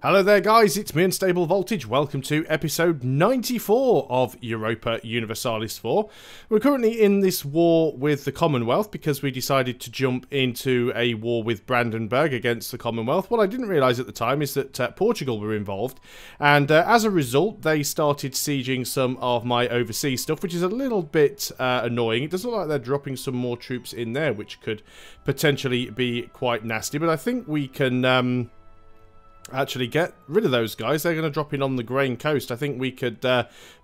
Hello there guys, it's me Unstable Voltage. Welcome to episode 94 of Europa Universalis IV. We're currently in this war with the Commonwealth because we decided to jump into a war with Brandenburg against the Commonwealth. What I didn't realise at the time is that Portugal were involved, and as a result they started sieging some of my overseas stuff, which is a little bit annoying. It does look like they're dropping some more troops in there, which could potentially be quite nasty, but I think we can actually get rid of those guys. They're going to drop in on the Grain Coast. I think we could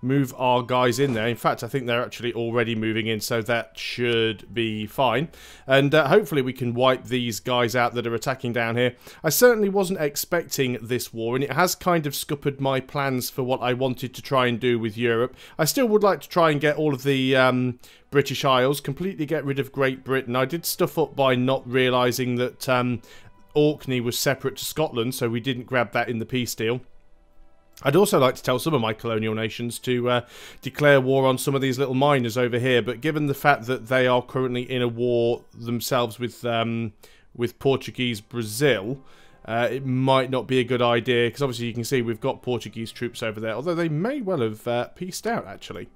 move our guys in there. In fact, I think they're actually already moving in, so that should be fine. And hopefully we can wipe these guys out that are attacking down here. I certainly wasn't expecting this war, and it has kind of scuppered my plans for what I wanted to try and do with Europe. I still would like to try and get all of the British Isles, completely get rid of Great Britain. I did stuff up by not realising that Orkney was separate to Scotland, so we didn't grab that in the peace deal. I'd also like to tell some of my colonial nations to declare war on some of these little miners over here, but given the fact that they are currently in a war themselves with Portuguese Brazil, it might not be a good idea, because obviously you can see we've got Portuguese troops over there, although they may well have peaced out, actually.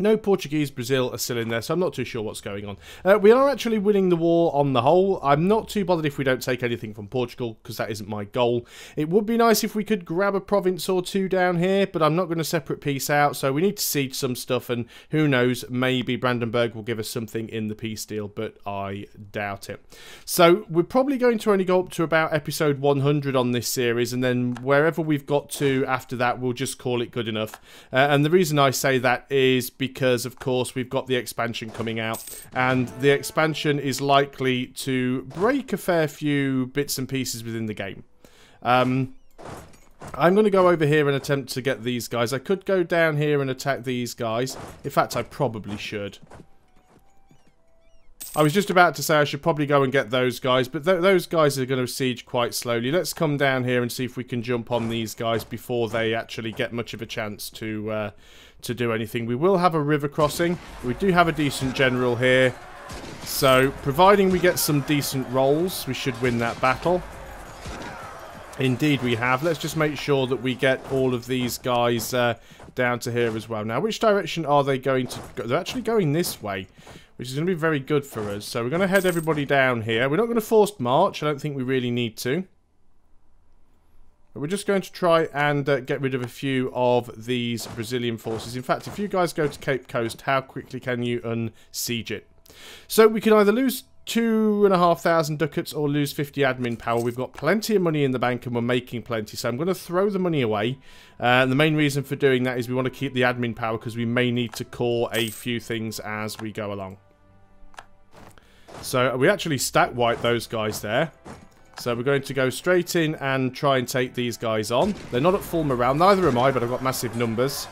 No, Portuguese, Brazil are still in there, so I'm not too sure what's going on. We are actually winning the war on the whole. I'm not too bothered if we don't take anything from Portugal, because that isn't my goal. It would be nice if we could grab a province or two down here, but I'm not going to separate peace out, so we need to siege some stuff, and who knows, maybe Brandenburg will give us something in the peace deal, but I doubt it. So we're probably going to only go up to about episode 100 on this series, and then wherever we've got to after that, we'll just call it good enough. And the reason I say that is because, of course, we've got the expansion coming out, and the expansion is likely to break a fair few bits and pieces within the game. I'm going to go over here and attempt to get these guys. I could go down here and attack these guys. In fact, I probably should. I was just about to say I should probably go and get those guys, but those guys are going to siege quite slowly. Let's come down here and see if we can jump on these guys before they actually get much of a chance to do anything. We will have a river crossing. We do have a decent general here, so providing we get some decent rolls, we should win that battle. Indeed we have. Let's just make sure that we get all of these guys down to here as well. Now, which direction are they going to go? They're actually going this way, which is going to be very good for us. So we're going to head everybody down here. We're not going to forced march. I don't think we really need to. But we're just going to try and get rid of a few of these Brazilian forces. In fact, if you guys go to Cape Coast, how quickly can you unsiege it? So we can either lose 2,500 ducats or lose 50 admin power. We've got plenty of money in the bank and we're making plenty, so I'm going to throw the money away. And the main reason for doing that is we want to keep the admin power because we may need to core a few things as we go along. So we actually stack wipe those guys there. So we're going to go straight in and try and take these guys on. They're not at full morale, neither am I, but I've got massive numbers.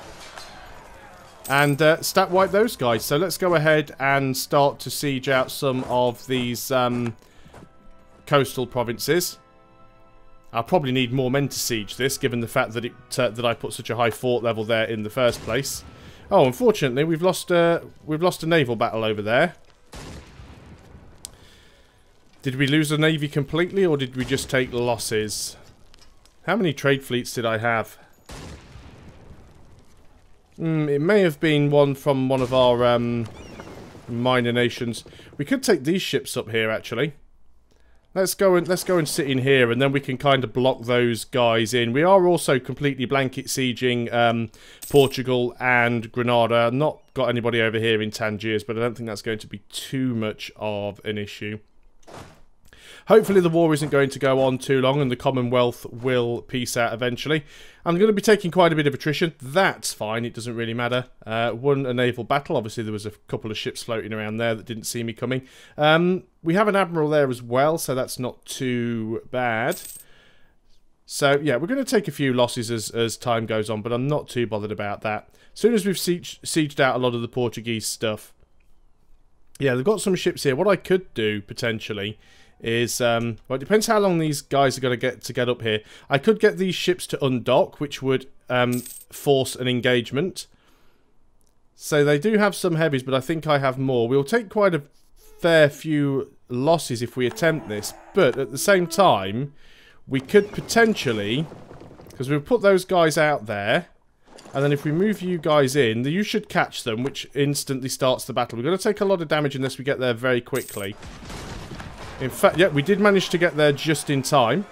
And stat wipe those guys. So let's go ahead and start to siege out some of these coastal provinces. I'll probably need more men to siege this, given the fact that that I put such a high fort level there in the first place. Oh, unfortunately, we've lost a naval battle over there. Did we lose the navy completely, or did we just take losses? How many trade fleets did I have? It may have been one from one of our minor nations. We could take these ships up here, actually. Let's go and sit in here, and then we can kind of block those guys in. We are also completely blanket sieging Portugal and Granada. Not got anybody over here in Tangiers, but I don't think that's going to be too much of an issue. Hopefully the war isn't going to go on too long and the Commonwealth will peace out eventually. I'm going to be taking quite a bit of attrition. That's fine, it doesn't really matter. Won a naval battle. Obviously there was a couple of ships floating around there that didn't see me coming. We have an admiral there as well, so that's not too bad. So yeah, we're going to take a few losses as time goes on, but I'm not too bothered about that. As soon as we've sieged out a lot of the Portuguese stuff. Yeah, they've got some ships here. What I could do, potentially, is, well, it depends how long these guys are going to get up here. I could get these ships to undock, which would force an engagement. So they do have some heavies, but I think I have more. We'll take quite a fair few losses if we attempt this, but at the same time, we could potentially, because we'll put those guys out there, and then if we move you guys in, you should catch them, which instantly starts the battle. We're going to take a lot of damage unless we get there very quickly. In fact, yeah, we did manage to get there just in time.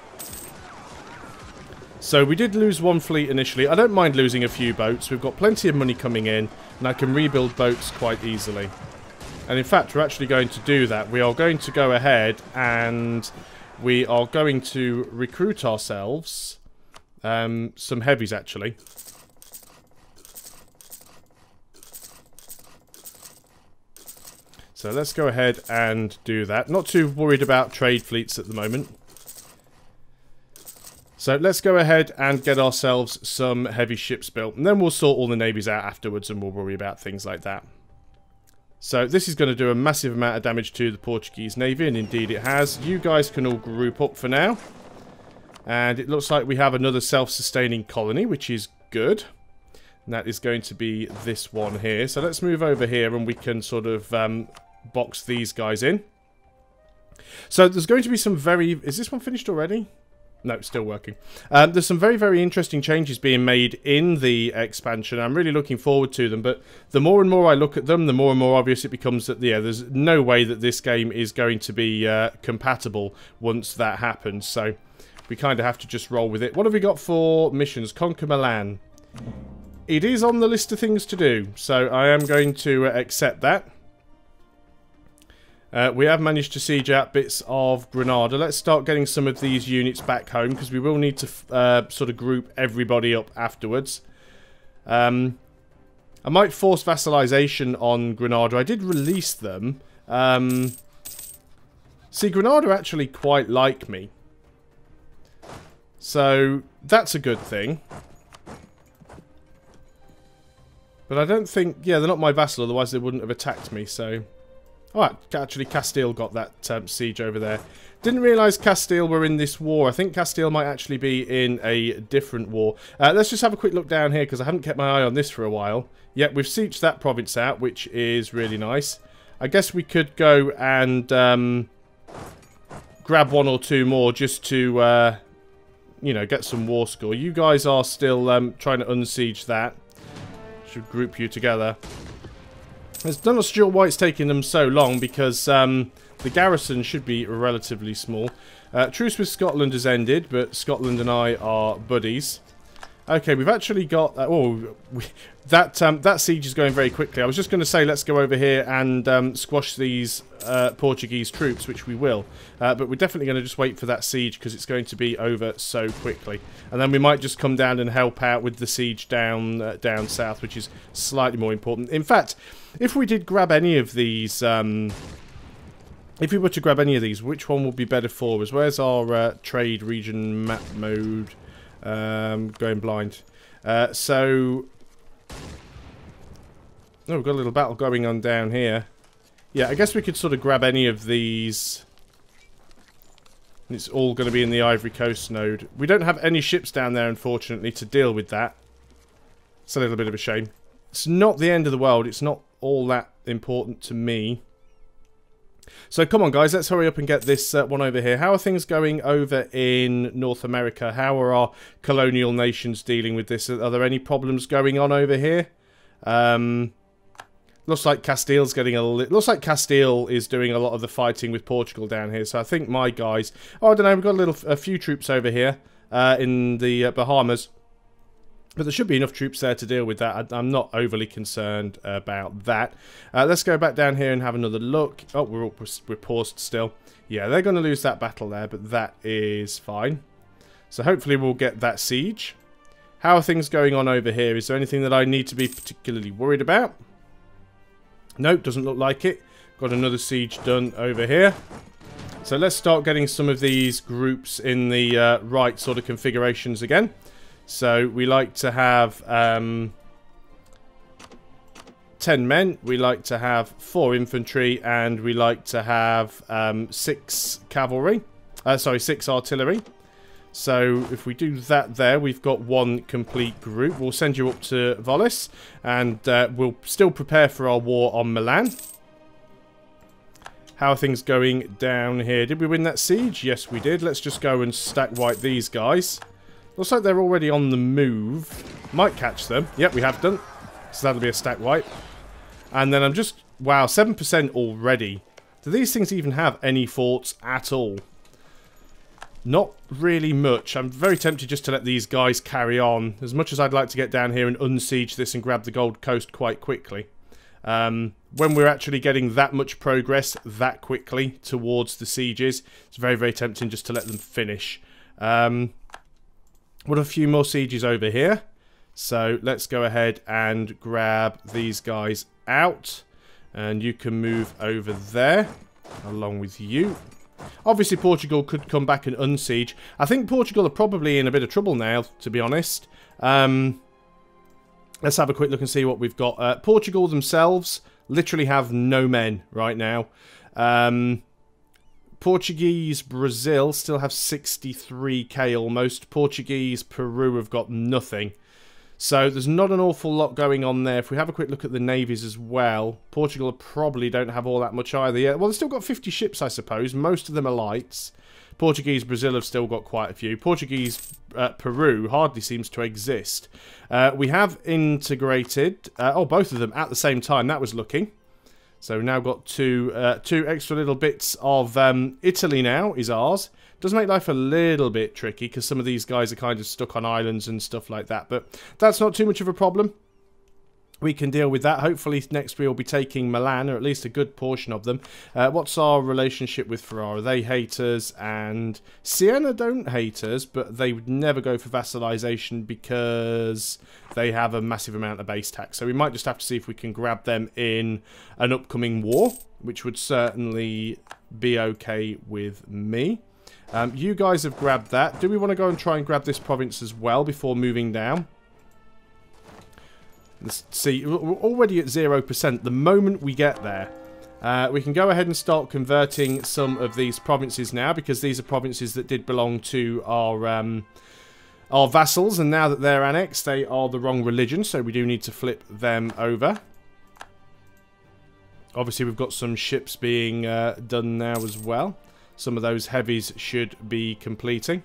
So we did lose one fleet initially. I don't mind losing a few boats. We've got plenty of money coming in, and I can rebuild boats quite easily. And in fact, we're actually going to do that. We are going to go ahead and we are going to recruit ourselves some heavies, actually. So let's go ahead and do that. Not too worried about trade fleets at the moment. So let's go ahead and get ourselves some heavy ships built. And then we'll sort all the navies out afterwards and we'll worry about things like that. So this is going to do a massive amount of damage to the Portuguese navy, and indeed it has. You guys can all group up for now. And it looks like we have another self-sustaining colony, which is good. And that is going to be this one here. So let's move over here and we can sort of box these guys in. So there's going to be some very... Is this one finished already? No, it's still working. There's some very, very interesting changes being made in the expansion. I'm really looking forward to them, but the more and more I look at them, the more and more obvious it becomes that, yeah, there's no way that this game is going to be compatible once that happens. So we kind of have to just roll with it. What have we got for missions? Conquer Milan. It is on the list of things to do, so I am going to accept that. We have managed to siege out bits of Granada. Let's start getting some of these units back home, because we will need to sort of group everybody up afterwards. I might force vassalization on Granada. I did release them. See, Granada actually quite like me. So, that's a good thing. But I don't think... Yeah, they're not my vassal, otherwise they wouldn't have attacked me, so... Alright, actually Castile got that siege over there. Didn't realise Castile were in this war. I think Castile might actually be in a different war. Let's just have a quick look down here, because I haven't kept my eye on this for a while. Yep, we've sieged that province out, which is really nice. I guess we could go and grab one or two more just to, you know, get some war score. You guys are still trying to unsiege that. Should group you together. I'm not sure why it's taking them so long, because the garrison should be relatively small. Truce with Scotland has ended, but Scotland and I are buddies. Okay, we've actually got... that siege is going very quickly. I was just going to say let's go over here and squash these Portuguese troops, which we will. But we're definitely going to just wait for that siege, because it's going to be over so quickly. And then we might just come down and help out with the siege down south, which is slightly more important. In fact, if we did grab any of these... if we were to grab any of these, which one would be better for us? Where's our trade region map mode? Going blind. So... Oh, we've got a little battle going on down here. Yeah, I guess we could sort of grab any of these. It's all going to be in the Ivory Coast node. We don't have any ships down there, unfortunately, to deal with that. It's a little bit of a shame. It's not the end of the world. It's not all that important to me. So come on, guys. Let's hurry up and get this one over here. How are things going over in North America? How are our colonial nations dealing with this? Are there any problems going on over here? Looks like Castile's getting a looks like Castile is doing a lot of the fighting with Portugal down here. So I think my guys... Oh, I don't know. We've got a few troops over here in the Bahamas. But there should be enough troops there to deal with that. I'm not overly concerned about that. Let's go back down here and have another look. Oh, we're paused still. Yeah, they're going to lose that battle there, but that is fine. So hopefully we'll get that siege. How are things going on over here? Is there anything that I need to be particularly worried about? Nope, doesn't look like it. Got another siege done over here. So let's start getting some of these groups in the right sort of configurations again. So we like to have 10 men, we like to have 4 infantry, and we like to have 6 cavalry. Sorry, 6 artillery. So if we do that there, we've got 1 complete group. We'll send you up to Volis, and we'll still prepare for our war on Milan. How are things going down here? Did we win that siege? Yes, we did. Let's just go and stack wipe these guys. Looks like they're already on the move. Might catch them. Yep, we have done. So that'll be a stack wipe. And then I'm just... Wow, 7% already. Do these things even have any forts at all? Not really much. I'm very tempted just to let these guys carry on. As much as I'd like to get down here and unsiege this and grab the Gold Coast quite quickly. When we're actually getting that much progress that quickly towards the sieges, it's very, very tempting just to let them finish. What a few more sieges over here. So let's go ahead and grab these guys out. And you can move over there along with you. Obviously, Portugal could come back and unsiege. I think Portugal are probably in a bit of trouble now, to be honest. Let's have a quick look and see what we've got. Portugal themselves literally have no men right now. Portuguese Brazil still have 63k almost. Portuguese Peru have got nothing. So there's not an awful lot going on there. If we have a quick look at the navies as well, Portugal probably don't have all that much either yet. Well, they've still got 50 ships, I suppose. Most of them are lights. Portuguese Brazil have still got quite a few. Portuguese Peru hardly seems to exist. We have integrated... both of them at the same time. That was lucky. So we've now got two extra little bits of Italy now is ours. Does make life a little bit tricky because some of these guys are kind of stuck on islands and stuff like that. But that's not too much of a problem. We can deal with that. Hopefully next we'll be taking Milan, or at least a good portion of them. What's our relationship with Ferrara? They hate us, and Siena don't hate us, but they would never go for vassalization because they have a massive amount of base tax. So we might just have to see if we can grab them in an upcoming war, which would certainly be okay with me. You guys have grabbed that. Do we want to go and try and grab this province as well before moving down? Let's see, we're already at 0%. The moment we get there, we can go ahead and start converting some of these provinces now, because these are provinces that did belong to our vassals, and now that they're annexed, they are the wrong religion, so we do need to flip them over. Obviously, we've got some ships being done now as well. Some of those heavies should be completing.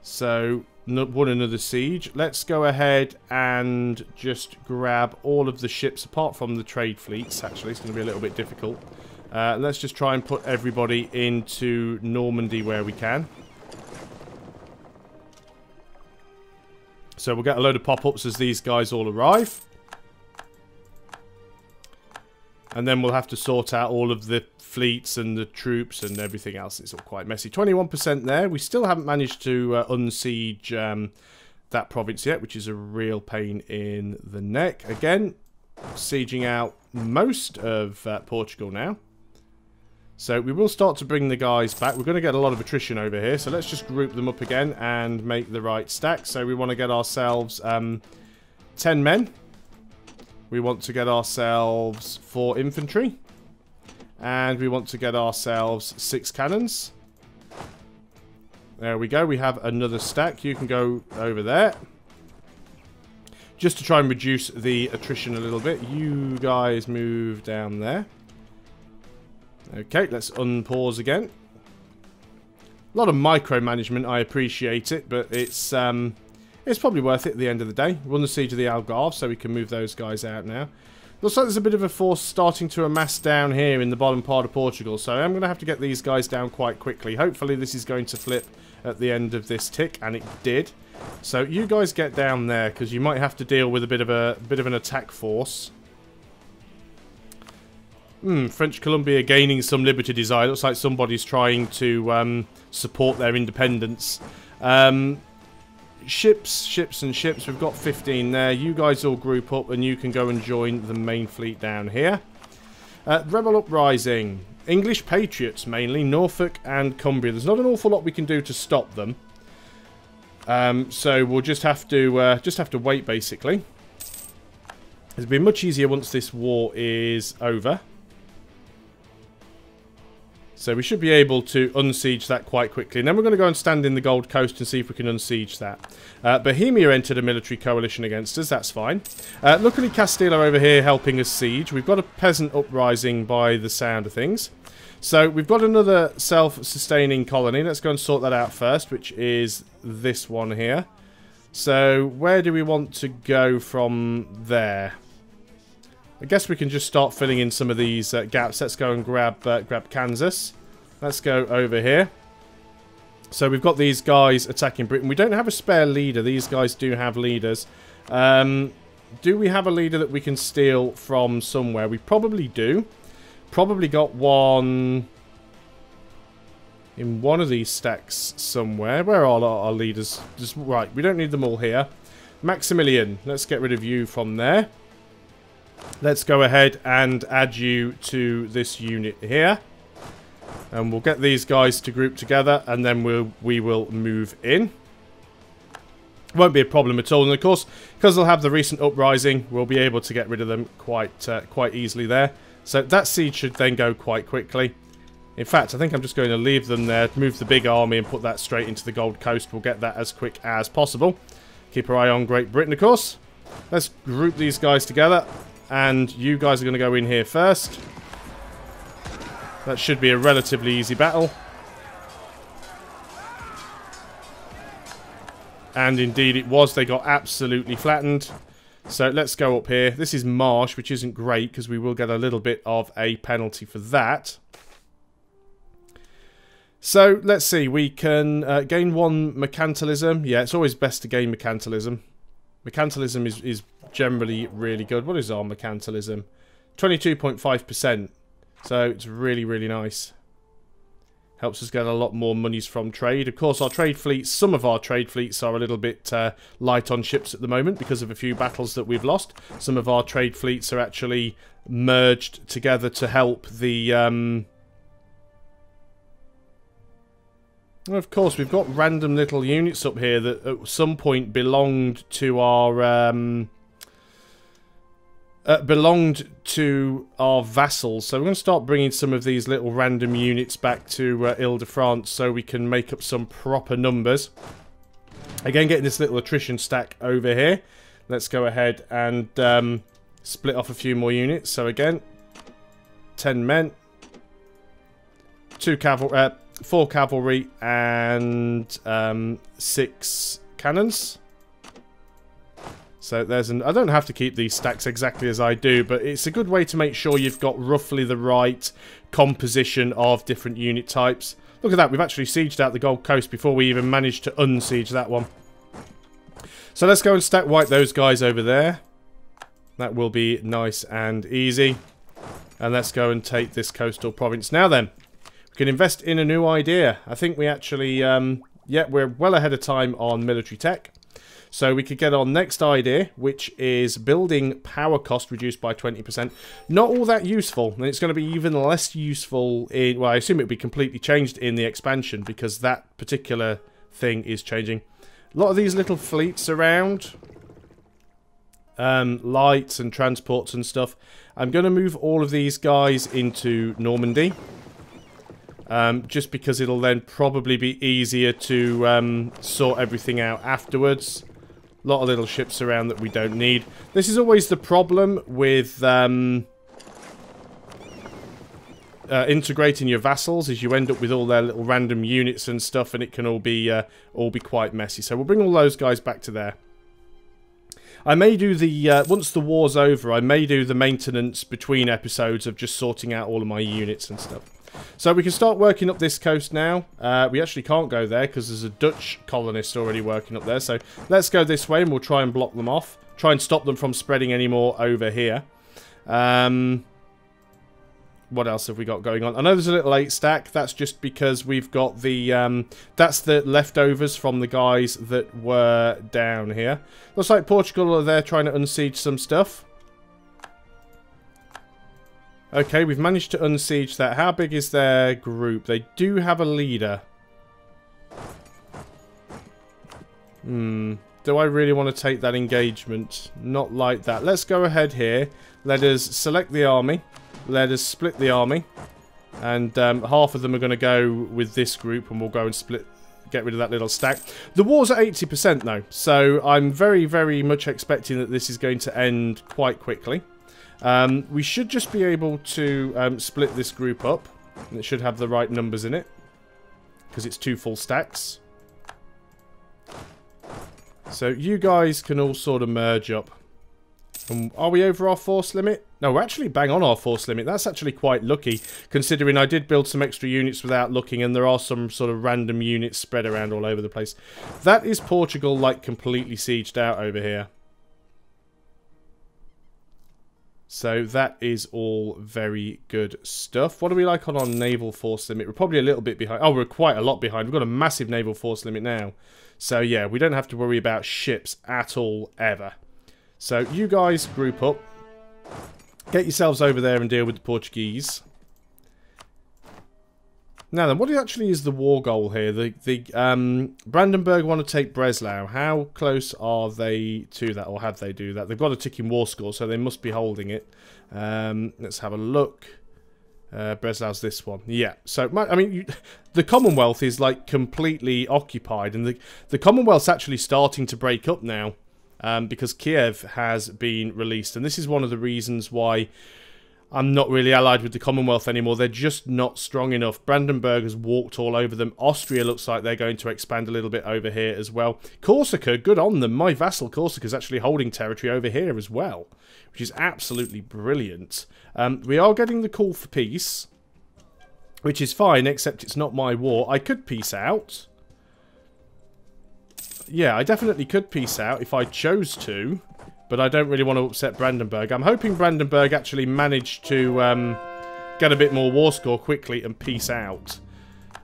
So, won another siege. Let's go ahead and just grab all of the ships, apart from the trade fleets. Actually, it's going to be a little bit difficult. Let's just try and put everybody into Normandy where we can. So we'll get a load of pop-ups as these guys all arrive. And then we'll have to sort out all of the fleets and the troops and everything else. It's all quite messy. 21% there. We still haven't managed to unsiege that province yet, which is a real pain in the neck. Again, sieging out most of Portugal now. So we will start to bring the guys back. We're going to get a lot of attrition over here. So let's just group them up again and make the right stack. So we want to get ourselves 10 men. We want to get ourselves 4 infantry. And we want to get ourselves 6 cannons. There we go. We have another stack. You can go over there. Just to try and reduce the attrition a little bit. You guys move down there. Okay, let's unpause again. A lot of micromanagement. I appreciate it, but it's probably worth it at the end of the day. We won the siege of the Algarve, so we can move those guys out now. Looks like there's a bit of a force starting to amass down here in the bottom part of Portugal, so I'm going to have to get these guys down quite quickly. Hopefully this is going to flip at the end of this tick, and it did. So you guys get down there, because you might have to deal with a bit of an attack force. French Columbia gaining some liberty desire. Looks like somebody's trying to support their independence. Ships and ships. We've got 15 there. You guys all group up and you can go and join the main fleet down here. Rebel Uprising. English Patriots mainly. Norfolk and Cumbria. There's not an awful lot we can do to stop them. So we'll just have to wait basically. It'll be much easier once this war is over. So we should be able to unsiege that quite quickly. And then we're going to go and stand in the Gold Coast and see if we can unsiege that. Bohemia entered a military coalition against us. That's fine. Luckily, Castile are over here helping us siege. We've got a peasant uprising by the sound of things. So we've got another self-sustaining colony. Let's go and sort that out first, which is this one here. So where do we want to go from there? I guess we can just start filling in some of these gaps. Let's go and grab Kansas. Let's go over here. So we've got these guys attacking Britain. We don't have a spare leader. These guys do have leaders. Do we have a leader that we can steal from somewhere? We probably do. Probably got one in one of these stacks somewhere. Where are our leaders? Just right. We don't need them all here. Maximilian. Let's get rid of you from there. Let's go ahead and add you to this unit here. And we'll get these guys to group together, and then we will move in. Won't be a problem at all. And of course, because they'll have the recent uprising, we'll be able to get rid of them quite easily there. So that siege should then go quite quickly. In fact, I think I'm just going to leave them there, move the big army and put that straight into the Gold Coast. We'll get that as quick as possible. Keep our eye on Great Britain, of course. Let's group these guys together. And you guys are going to go in here first. That should be a relatively easy battle. And indeed it was. They got absolutely flattened. So let's go up here. This is marsh, which isn't great because we will get a little bit of a penalty for that. So let's see. We can gain one mercantilism. Yeah, it's always best to gain mercantilism. Mercantilism is generally really good. What is our mercantilism? 22.5%. So it's really, really nice. Helps us get a lot more monies from trade. Of course, our trade fleets, some of our trade fleets are a little bit light on ships at the moment because of a few battles that we've lost. Some of our trade fleets are actually merged together to help the... Of course, we've got random little units up here that at some point belonged to our vassals. So we're going to start bringing some of these little random units back to Ile-de-France so we can make up some proper numbers. Again, getting this little attrition stack over here. Let's go ahead and split off a few more units. So again, 10 men, 4 cavalry and 6 cannons. So there's I don't have to keep these stacks exactly as I do, but it's a good way to make sure you've got roughly the right composition of different unit types. Look at that, we've actually sieged out the Gold Coast before we even managed to unsiege that one. So let's go and stack wipe those guys over there. That will be nice and easy. And let's go and take this coastal province. Now then, we can invest in a new idea. I think we actually, yeah, we're well ahead of time on military tech. So we could get our next idea, which is building power cost reduced by 20%. Not all that useful, and it's going to be even less useful in, well, I assume it would be completely changed in the expansion because that particular thing is changing. A lot of these little fleets around, lights and transports and stuff. I'm going to move all of these guys into Normandy. Just because it'll then probably be easier to sort everything out afterwards. A lot of little ships around that we don't need. This is always the problem with integrating your vassals, is you end up with all their little random units and stuff, and it can all be quite messy. So we'll bring all those guys back to there. I may do the once the war's over, I may do the maintenance between episodes of just sorting out all of my units and stuff. So we can start working up this coast now. We actually can't go there because there's a Dutch colonist already working up there. So let's go this way and we'll try and block them off. Try and stop them from spreading any more over here. What else have we got going on? I know there's a little 8 stack. That's just because we've got the... that's the leftovers from the guys that were down here. Looks like Portugal are there trying to unsiege some stuff. Okay, we've managed to unsiege that. How big is their group? They do have a leader. Do I really want to take that engagement? Not like that. Let's go ahead here. Let us select the army. Let us split the army. And half of them are going to go with this group, and we'll go and get rid of that little stack. The war's at 80% though, so I'm very, very much expecting that this is going to end quite quickly. We should just be able to split this group up, and it should have the right numbers in it, because it's 2 full stacks. So you guys can all sort of merge up. Are we over our force limit? No, we're actually bang on our force limit. That's actually quite lucky, considering I did build some extra units without looking, and there are some sort of random units spread around all over the place. That is Portugal, like, completely sieged out over here. So that is all very good stuff. What are we like on our naval force limit? We're probably a little bit behind. Oh, we're quite a lot behind. We've got a massive naval force limit now. So yeah, we don't have to worry about ships at all, ever. So you guys group up. Get yourselves over there and deal with the Portuguese. Now then, what actually is the war goal here? Brandenburg want to take Breslau. How close are they to that, or have they do that? They've got a ticking war score, so they must be holding it. Let's have a look. Breslau's this one. Yeah, so, I mean, the Commonwealth is, like, completely occupied, and the Commonwealth's actually starting to break up now. Because Kiev has been released, and this is one of the reasons why I'm not really allied with the Commonwealth anymore. They're just not strong enough. Brandenburg has walked all over them. Austria looks like they're going to expand a little bit over here as well. Corsica, good on them. My vassal Corsica is actually holding territory over here as well, which is absolutely brilliant. We are getting the call for peace, which is fine, except it's not my war. I could peace out. Yeah, I definitely could peace out if I chose to, but I don't really want to upset Brandenburg. I'm hoping Brandenburg actually managed to get a bit more war score quickly and peace out.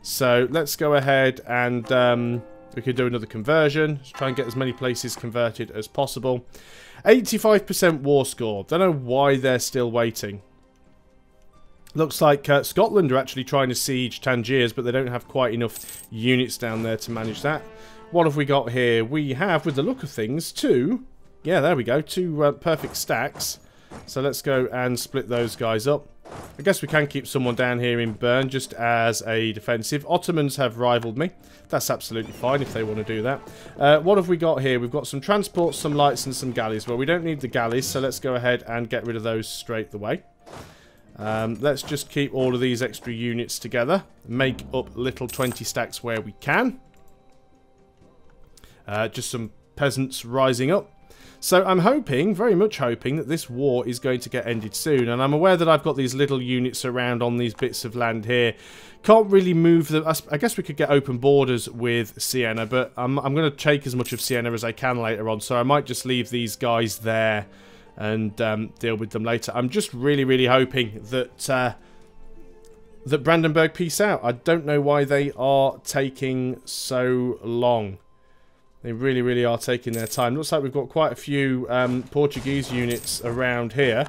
So let's go ahead and we could do another conversion. Let's try and get as many places converted as possible. 85% war score. Don't know why they're still waiting. Looks like Scotland are actually trying to siege Tangiers, but they don't have quite enough units down there to manage that. What have we got here? We have, with the look of things, 2. Yeah, there we go. 2 perfect stacks. So let's go and split those guys up. I guess we can keep someone down here in Bern just as a defensive. Ottomans have rivaled me. That's absolutely fine if they want to do that. What have we got here? We've got some transports, some lights, and some galleys. Well, we don't need the galleys, so let's go ahead and get rid of those straight away. Let's just keep all of these extra units together. Make up little 20 stacks where we can. Just some peasants rising up. So I'm hoping, very much hoping, that this war is going to get ended soon. And I'm aware that I've got these little units around on these bits of land here. Can't really move them. I guess we could get open borders with Siena, but I'm going to take as much of Siena as I can later on. So I might just leave these guys there and deal with them later. I'm just really, really hoping that that Brandenburg peace out. I don't know why they are taking so long. They really, really are taking their time. Looks like we've got quite a few Portuguese units around here.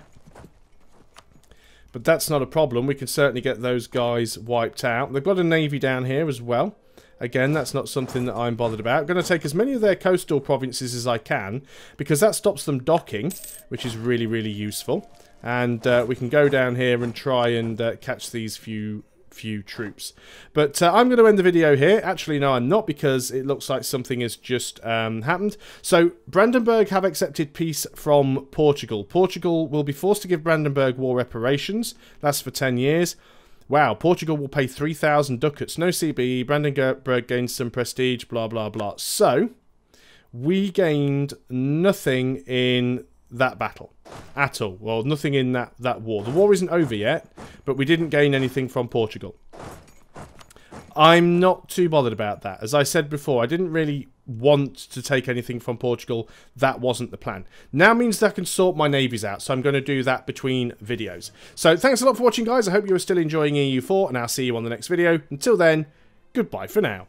But that's not a problem. We can certainly get those guys wiped out. They've got a navy down here as well. Again, that's not something that I'm bothered about. I'm going to take as many of their coastal provinces as I can, because that stops them docking, which is really, really useful. And we can go down here and try and catch these few troops. But I'm going to end the video here. Actually, no, I'm not, because it looks like something has just happened. So Brandenburg have accepted peace from Portugal. Portugal will be forced to give Brandenburg war reparations. That's for 10 years. Wow, Portugal will pay 3,000 ducats. No CBE. Brandenburg gains some prestige, blah, blah, blah. So we gained nothing in that battle at all. Well, nothing in that war. The war isn't over yet, but we didn't gain anything from Portugal. I'm not too bothered about that. As I said before, I didn't really want to take anything from Portugal. That wasn't the plan. Now means that I can sort my navies out, so I'm going to do that between videos. So thanks a lot for watching, guys. I hope you are still enjoying EU4, and I'll see you on the next video. Until then, goodbye for now.